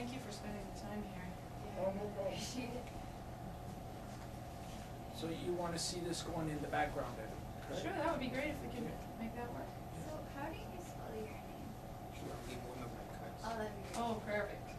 Thank you for spending the time here. Yeah, appreciate it. So you want to see this going in the background then? Correct? Sure, that would be great if we could make that work. So how do you spell your name? Sure, I'll leave one of my cards. Oh, that'd be great. Oh, perfect.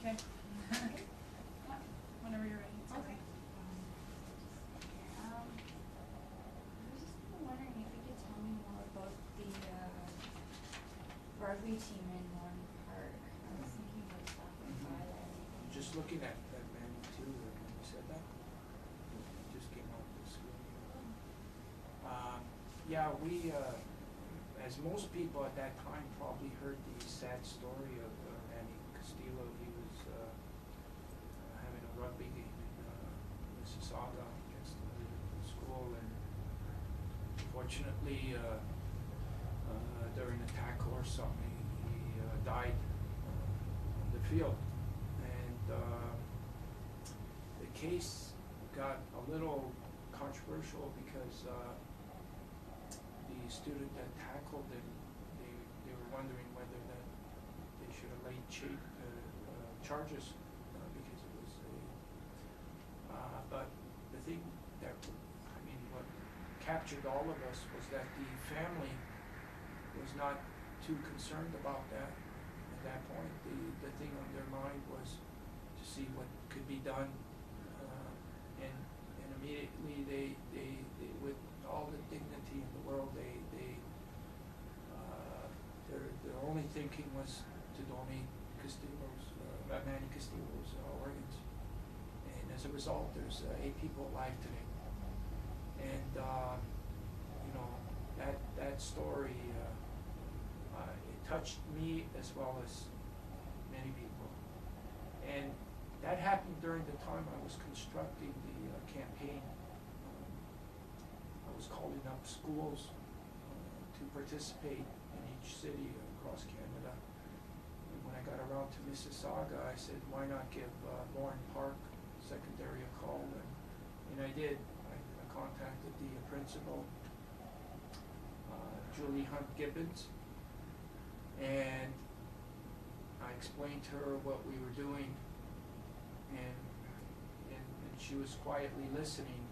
Yep. Okay. Whenever you're ready. It's Okay. I was just wondering if you could tell me more about the rugby team in Warren Park. I was thinking about stopping by there. I'm just looking at that man too, when you said that. It just came out of the screen. Yeah, we, as most people at that time probably heard the sad story of Manny Castillo. He was having a rugby game in Mississauga against the school, and unfortunately, during a tackle or something, he died on the field. And the case got a little controversial because the student that tackled him, they were wondering whether that they should have laid charges because it was but the thing that, I mean, what captured all of us was that the family was not too concerned about that at that point. The thing on their mind was to see what could be done, and immediately they with all the dignity in the world, their only thinking was to donate Manny Castillo's organs. And as a result, there's 8 people alive today. And you know, that story it touched me as well as many people. And that happened during the time I was constructing the campaign. I was calling up schools to participate in each city across Canada. And when I got around to Mississauga, I said, why not give Warren Park Secondary a call? And I did. I contacted the principal, Julie Hunt Gibbons, and I explained to her what we were doing, and she was quietly listening.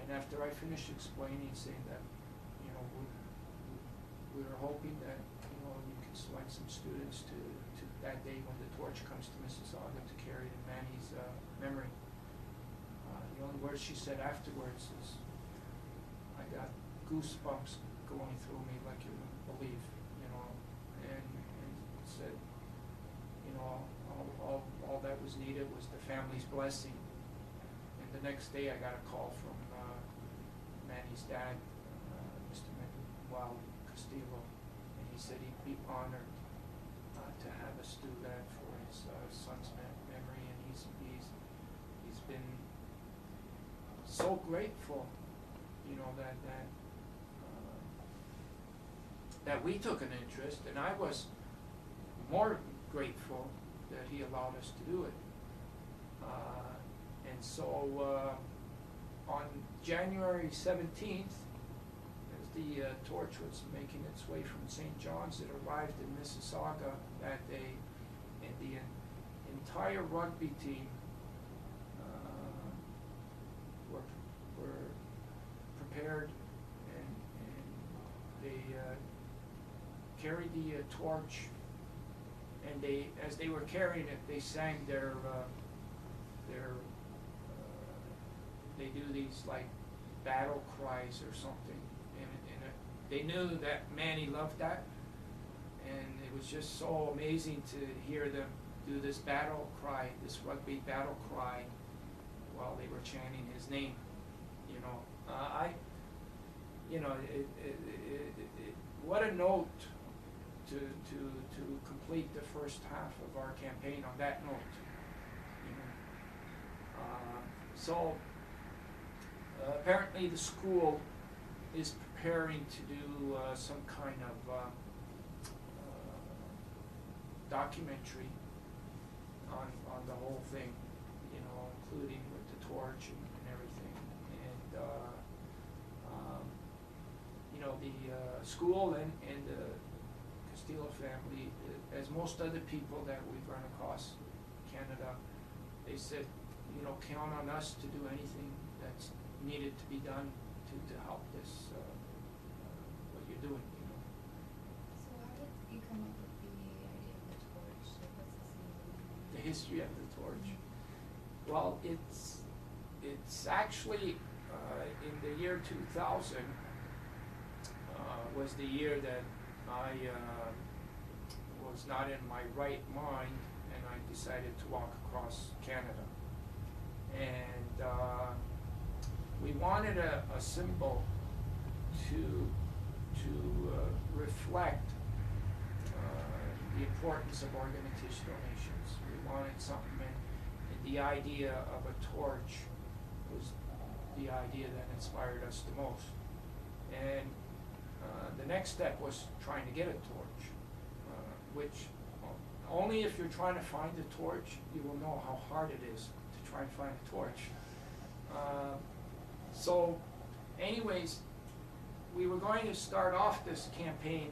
And after I finished explaining, saying that, you know, we were hoping that, you know, you can select some students to that day when the torch comes to Mississauga to carry in Manny's memory. The only words she said afterwards is, I got goosebumps going through me like you wouldn't believe, you know, and said, you know, all that was needed was the family's blessing. And the next day I got a call from Manny's dad, Mr. Manuel Castillo, and he said he'd be honored to have us do that for his son's memory, and he's been so grateful, you know, that we took an interest, and I was more grateful that he allowed us to do it. And so on January 17th, as the torch was making its way from St. John's, it arrived in Mississauga that day, and the entire rugby team were prepared, and they carried the torch, and as they were carrying it, they sang their they do these like battle cries or something, and they knew that Manny loved that, and it was just so amazing to hear them do this battle cry, this rugby battle cry, while they were chanting his name. you know. What a note to complete the first half of our campaign on that note, you know. Apparently the school is preparing to do some kind of documentary on the whole thing, you know, including with the torch and everything. And you know, the school and the Castillo family, as most other people that we've run across Canada, they said, you know, count on us to do anything that's needed to be done to help this, what you're doing, you know. So how did you come up with the idea of the torch? Like, what's the symbolism? The history of the torch. Well, it's actually in the year 2000 was the year that I was not in my right mind, and I decided to walk across Canada. And we wanted a symbol to reflect the importance of organ and tissue donations. We wanted something, and the idea of a torch was the idea that inspired us the most. And the next step was trying to get a torch, which only if you're trying to find a torch, you will know how hard it is to try and find a torch. So anyways, we were going to start off this campaign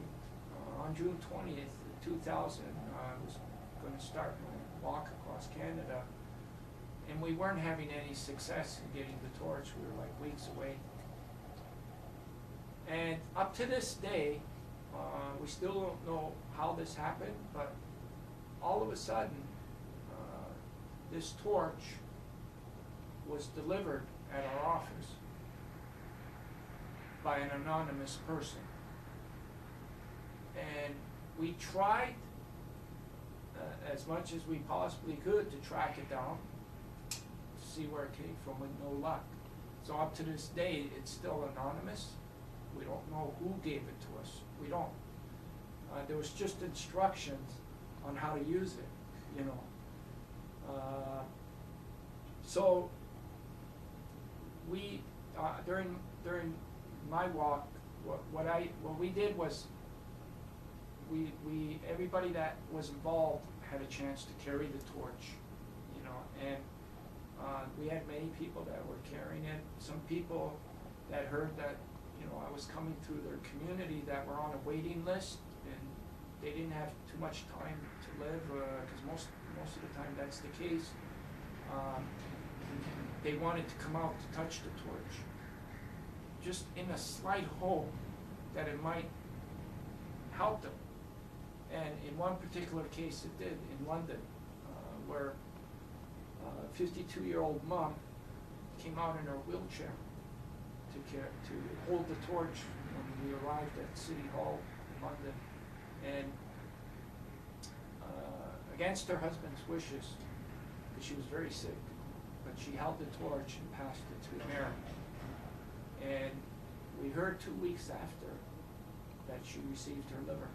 on June 20th, 2000. I was going to start my walk across Canada, and we weren't having any success in getting the torch. We were like weeks away. And up to this day, we still don't know how this happened, but all of a sudden, this torch was delivered at our office by an anonymous person. And we tried as much as we possibly could to track it down, to see where it came from, with no luck. So up to this day, it's still anonymous. We don't know who gave it to us. We don't. There was just instructions on how to use it, you know. So we, during my walk, what we did was we everybody that was involved had a chance to carry the torch, you know, and we had many people that were carrying it. Some people that heard that, you know, I was coming through their community that were on a waiting list, and they didn't have too much time to live, because most of the time that's the case. They wanted to come out to touch the torch, just in a slight hope that it might help them. And in one particular case it did, in London, where a 52-year-old mom came out in her wheelchair to hold the torch when we arrived at City Hall in London. And against her husband's wishes, because she was very sick, but she held the torch and passed it to the mayor. And we heard 2 weeks after that she received her liver.